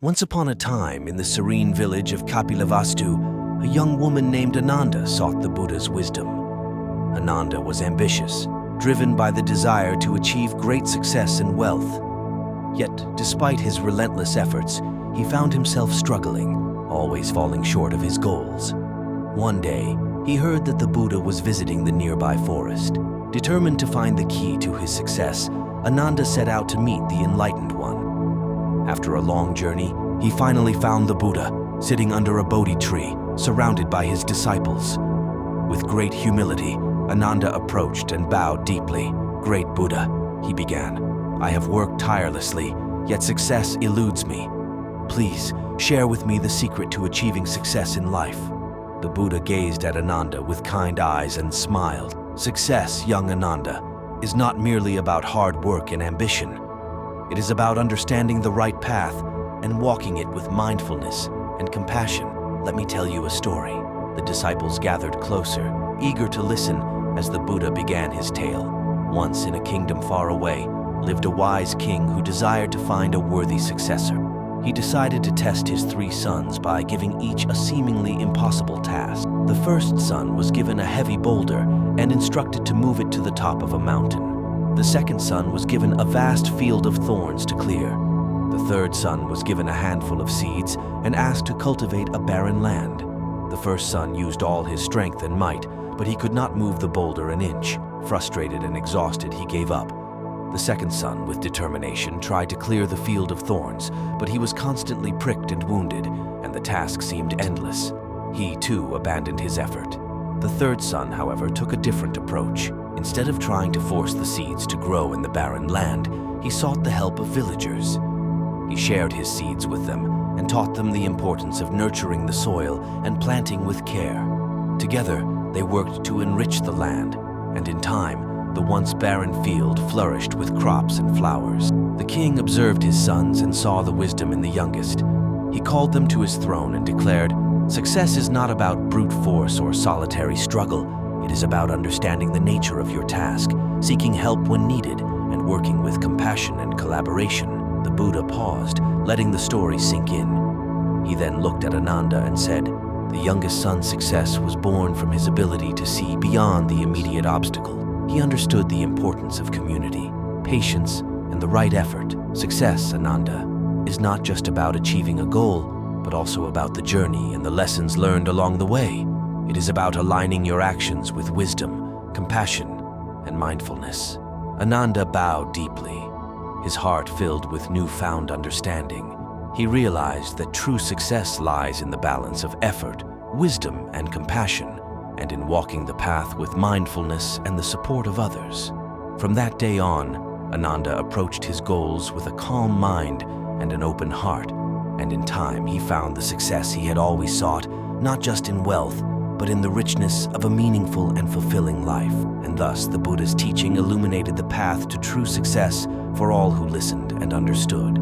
Once upon a time, in the serene village of Kapilavastu, a young woman named Ananda sought the Buddha's wisdom. Ananda was ambitious, driven by the desire to achieve great success and wealth. Yet, despite his relentless efforts, he found himself struggling, always falling short of his goals. One day, he heard that the Buddha was visiting the nearby forest. Determined to find the key to his success, Ananda set out to meet the Enlightened One. After a long journey, he finally found the Buddha, sitting under a Bodhi tree, surrounded by his disciples. With great humility, Ananda approached and bowed deeply. "Great Buddha," he began, "I have worked tirelessly, yet success eludes me. Please, share with me the secret to achieving success in life." The Buddha gazed at Ananda with kind eyes and smiled. "Success, young Ananda, is not merely about hard work and ambition. It is about understanding the right path and walking it with mindfulness and compassion. Let me tell you a story." The disciples gathered closer, eager to listen as the Buddha began his tale. Once in a kingdom far away lived a wise king who desired to find a worthy successor. He decided to test his 3 sons by giving each a seemingly impossible task. The first son was given a heavy boulder and instructed to move it to the top of a mountain. The second son was given a vast field of thorns to clear. The third son was given a handful of seeds and asked to cultivate a barren land. The first son used all his strength and might, but he could not move the boulder an inch. Frustrated and exhausted, he gave up. The second son, with determination, tried to clear the field of thorns, but he was constantly pricked and wounded, and the task seemed endless. He, too, abandoned his effort. The third son, however, took a different approach. Instead of trying to force the seeds to grow in the barren land, he sought the help of villagers. He shared his seeds with them and taught them the importance of nurturing the soil and planting with care. Together, they worked to enrich the land, and in time, the once barren field flourished with crops and flowers. The king observed his sons and saw the wisdom in the youngest. He called them to his throne and declared, "Success is not about brute force or solitary struggle. It is about understanding the nature of your task, seeking help when needed, and working with compassion and collaboration." The Buddha paused, letting the story sink in. He then looked at Ananda and said, "The youngest son's success was born from his ability to see beyond the immediate obstacle. He understood the importance of community, patience, and the right effort. Success, Ananda, is not just about achieving a goal, but also about the journey and the lessons learned along the way. It is about aligning your actions with wisdom, compassion, and mindfulness." Ananda bowed deeply, his heart filled with newfound understanding. He realized that true success lies in the balance of effort, wisdom, and compassion, and in walking the path with mindfulness and the support of others. From that day on, Ananda approached his goals with a calm mind and an open heart, and in time he found the success he had always sought, not just in wealth, but in the richness of a meaningful and fulfilling life. And thus, the Buddha's teaching illuminated the path to true success for all who listened and understood.